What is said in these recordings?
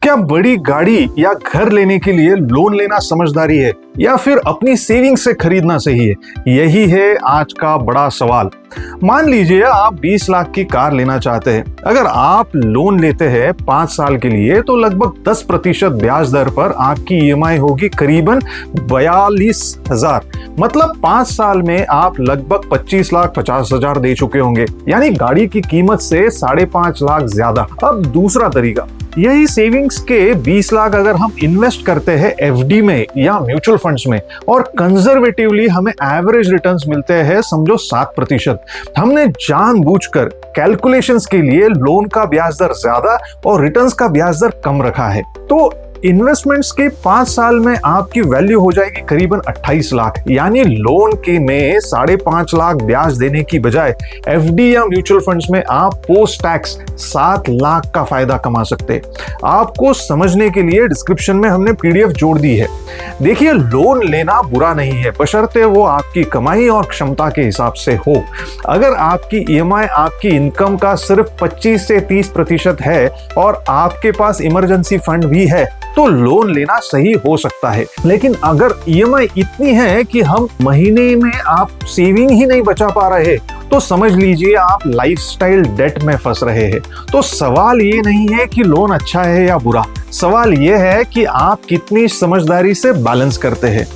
क्या बड़ी गाड़ी या घर लेने के लिए लोन लेना समझदारी है या फिर अपनी सेविंग से खरीदना सही है? यही है आज का बड़ा सवाल। मान लीजिए आप 20 लाख की कार लेना चाहते हैं। अगर आप लोन लेते हैं 5 साल के लिए तो लगभग 10% ब्याज दर पर आपकी ईएमआई होगी करीबन 42,000। मतलब 5 साल में आप लगभग 25,50,000 दे चुके होंगे, यानी गाड़ी की कीमत से 5.5 लाख ज्यादा। अब दूसरा तरीका, यही सेविंग्स के 20 लाख अगर हम इन्वेस्ट करते हैं एफडी में या म्यूचुअल फंड्स में और कंजर्वेटिवली हमें एवरेज रिटर्न्स मिलते हैं समझो 7%। हमने जानबूझकर कैलकुलेशंस के लिए लोन का ब्याज दर ज्यादा और रिटर्न्स का ब्याज दर कम रखा है। तो इन्वेस्टमेंट्स के 5 साल में आपकी वैल्यू हो जाएगी करीबन 28 लाख, यानी लोन के में 5.5 लाख ब्याज देने की बजाय एफडी या म्यूचुअल फंड्स में आप पोस्ट टैक्स 7 लाख का फायदा कमा सकते हैं। आपको समझने के लिए डिस्क्रिप्शन में हमने पीडीएफ जोड़ दी है। देखिए, लोन लेना बुरा नहीं है बशर्ते वो आपकी कमाई और क्षमता के हिसाब से हो। अगर आपकी ईएमआई आपकी इनकम का सिर्फ 25 से 30% है और आपके पास इमरजेंसी फंड भी है तो लोन लेना सही हो सकता है। लेकिन अगर ईएमआई इतनी है कि हम महीने में आप सेविंग ही नहीं बचा पा रहे तो समझ लीजिए आप लाइफस्टाइल डेट में फंस रहे हैं। तो सवाल ये नहीं है कि लोन अच्छा है या बुरा, सवाल ये है कि आप कितनी समझदारी से बैलेंस करते हैं।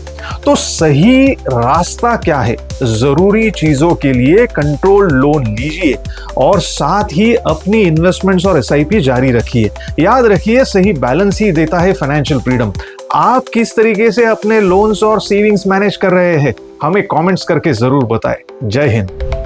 तो सही रास्ता क्या है? जरूरी चीजों के लिए कंट्रोल लोन लीजिए और साथ ही अपनी इन्वेस्टमेंट्स और एसआईपी जारी रखिए। याद रखिए, सही बैलेंस ही देता है फाइनेंशियल फ्रीडम। आप किस तरीके से अपने लोन्स और सेविंग्स मैनेज कर रहे हैं, हमें कमेंट्स करके जरूर बताएं। जय हिंद।